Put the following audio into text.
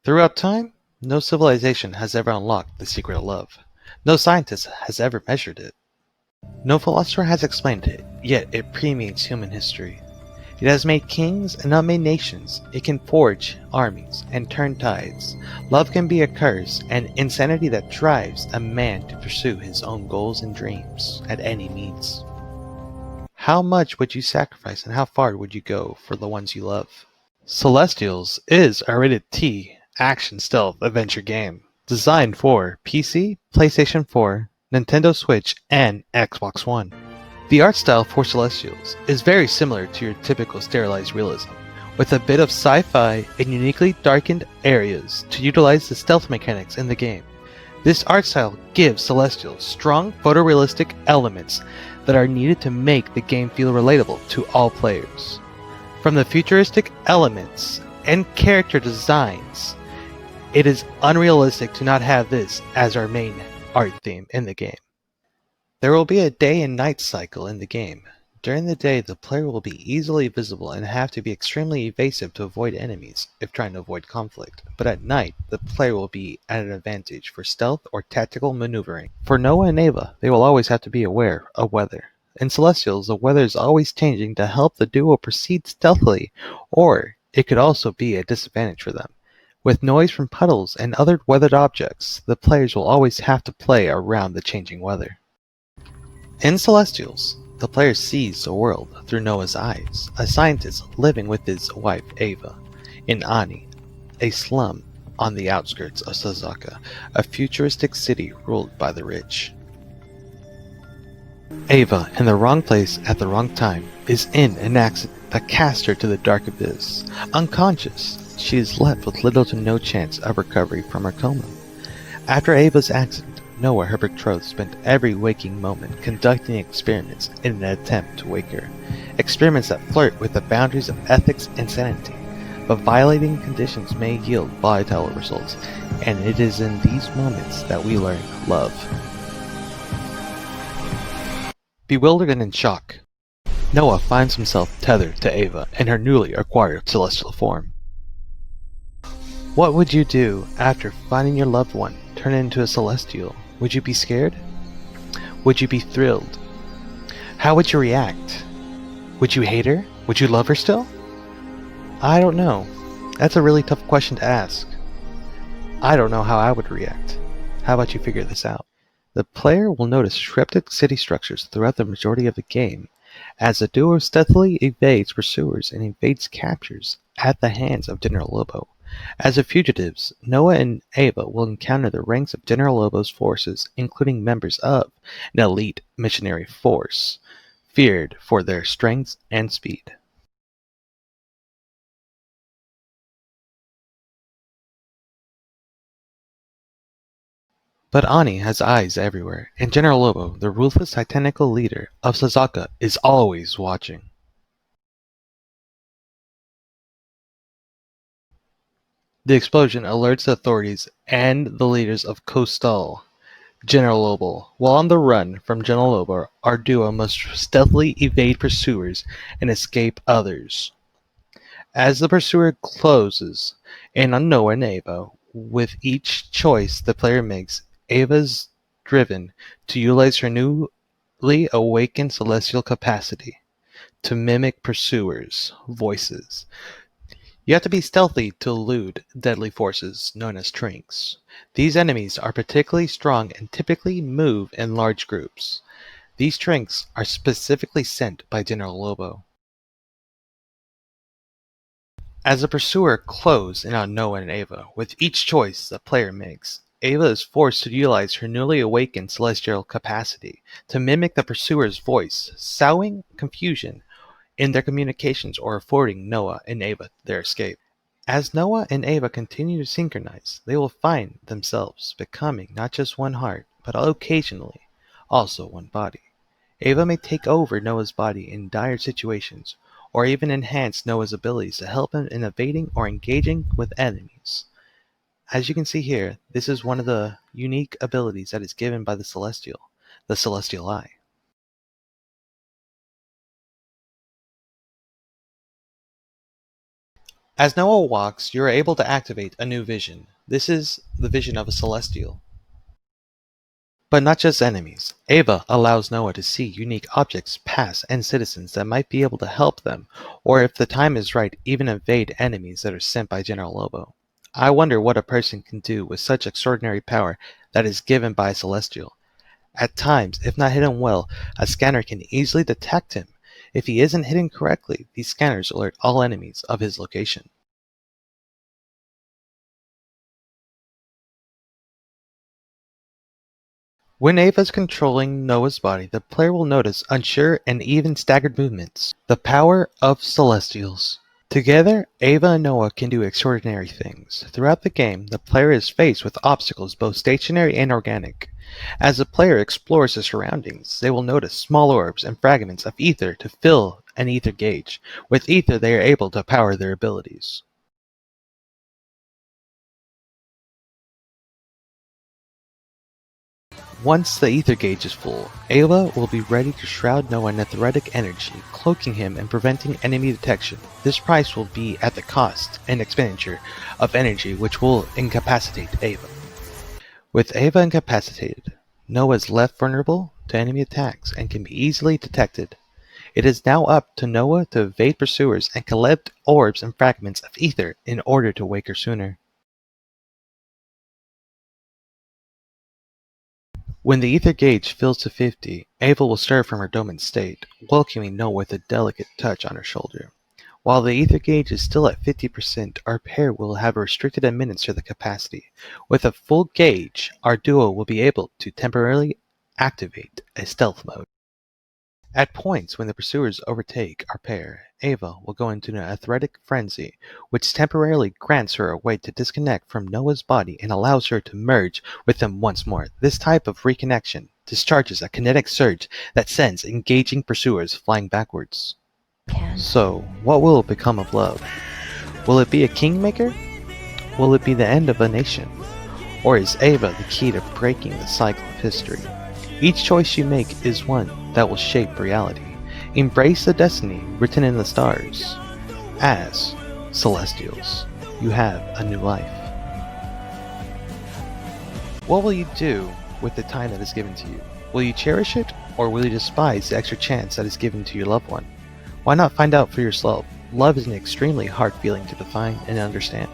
Throughout time, no civilization has ever unlocked the secret of love. No scientist has ever measured it. No philosopher has explained it, yet it permeates human history. It has made kings and unmade nations. It can forge armies and turn tides. Love can be a curse and insanity that drives a man to pursue his own goals and dreams at any means. How much would you sacrifice and how far would you go for the ones you love? Celestials is a rated T action stealth adventure game designed for PC, PlayStation 4, Nintendo Switch, and Xbox One. The art style for Celestials is very similar to your typical sterilized realism, with a bit of sci-fi and uniquely darkened areas to utilize the stealth mechanics in the game. This art style gives Celestials strong photorealistic elements that are needed to make the game feel relatable to all players. From the futuristic elements and character designs, it is unrealistic to not have this as our main art theme in the game. There will be a day and night cycle in the game. During the day, the player will be easily visible and have to be extremely evasive to avoid enemies if trying to avoid conflict. But at night, the player will be at an advantage for stealth or tactical maneuvering. For Noah and Ava, they will always have to be aware of weather. In Celestials, the weather is always changing to help the duo proceed stealthily, or it could also be a disadvantage for them. With noise from puddles and other weathered objects, the players will always have to play around the changing weather. In Celestials, the player sees the world through Noah's eyes, a scientist living with his wife Ava in Ani, a slum on the outskirts of Sazaka, a futuristic city ruled by the rich. Ava, in the wrong place at the wrong time, is in an accident that casts her to the dark abyss. Unconscious, she is left with little to no chance of recovery from her coma. After Ava's accident, Noah, her betrothed, spent every waking moment conducting experiments in an attempt to wake her. Experiments that flirt with the boundaries of ethics and sanity, but violating conditions may yield volatile results, and it is in these moments that we learn love. Bewildered and in shock, Noah finds himself tethered to Ava in her newly acquired celestial form. What would you do after finding your loved one turn into a celestial? Would you be scared? Would you be thrilled? How would you react? Would you hate her? Would you love her still? I don't know. That's a really tough question to ask. I don't know how I would react. How about you figure this out? The player will notice cryptic city structures throughout the majority of the game, as the duo stealthily evades pursuers and evades captures at the hands of General Lobo. As the fugitives, Noah and Ava will encounter the ranks of General Lobo's forces, including members of an elite missionary force, feared for their strength and speed. But Ani has eyes everywhere, and General Lobo, the ruthless titanical leader of Sazaka, is always watching. The explosion alerts the authorities and the leaders of Coastal, General Lobo. While on the run from General Lobo, our duo must stealthily evade pursuers and escape others. As the pursuer closes in on Noah and Ava, with each choice the player makes, Ava is driven to utilize her newly awakened celestial capacity to mimic pursuers' voices. You have to be stealthy to elude deadly forces known as trinks. These enemies are particularly strong and typically move in large groups. These trinks are specifically sent by General Lobo. As the pursuer close in on Noah and Ava, with each choice the player makes, Ava is forced to utilize her newly awakened celestial capacity to mimic the pursuer's voice, sowing confusion in their communications or affording Noah and Ava their escape. As Noah and Ava continue to synchronize, they will find themselves becoming not just one heart, but occasionally also one body. Ava may take over Noah's body in dire situations, or even enhance Noah's abilities to help him in evading or engaging with enemies. As you can see here, this is one of the unique abilities that is given by the Celestial Eye. As Noah walks, you are able to activate a new vision. This is the vision of a celestial. But not just enemies. Ava allows Noah to see unique objects, past, and citizens that might be able to help them, or if the time is right, even evade enemies that are sent by General Lobo. I wonder what a person can do with such extraordinary power that is given by a celestial. At times, if not hidden well, a scanner can easily detect him. If he isn't hidden correctly, these scanners alert all enemies of his location. When Ava is controlling Noah's body, the player will notice unsure and even staggered movements. The power of Celestials. Together, Ava and Noah can do extraordinary things. Throughout the game, the player is faced with obstacles both stationary and organic. As the player explores the surroundings, they will notice small orbs and fragments of ether to fill an ether gauge. With ether, they are able to power their abilities. Once the ether gauge is full, Ava will be ready to shroud Noah in aetheritic energy, cloaking him and preventing enemy detection. This price will be at the cost and expenditure of energy, which will incapacitate Ava. With Ava incapacitated, Noah is left vulnerable to enemy attacks and can be easily detected. It is now up to Noah to evade pursuers and collect orbs and fragments of ether in order to wake her sooner. When the ether gauge fills to 50, Ava will stir from her dormant state, welcoming Noah with a delicate touch on her shoulder. While the ether gauge is still at 50%, our pair will have restricted admittance to the capacity. With a full gauge, our duo will be able to temporarily activate a stealth mode. At points when the pursuers overtake our pair, Ava will go into an athletic frenzy, which temporarily grants her a way to disconnect from Noah's body and allows her to merge with him once more. This type of reconnection discharges a kinetic surge that sends engaging pursuers flying backwards. So, what will become of love? Will it be a kingmaker? Will it be the end of a nation? Or is Ava the key to breaking the cycle of history? Each choice you make is one that will shape reality. Embrace the destiny written in the stars. As Celestials, you have a new life. What will you do with the time that is given to you? Will you cherish it, or will you despise the extra chance that is given to your loved one? Why not find out for yourself? Love is an extremely hard feeling to define and understand.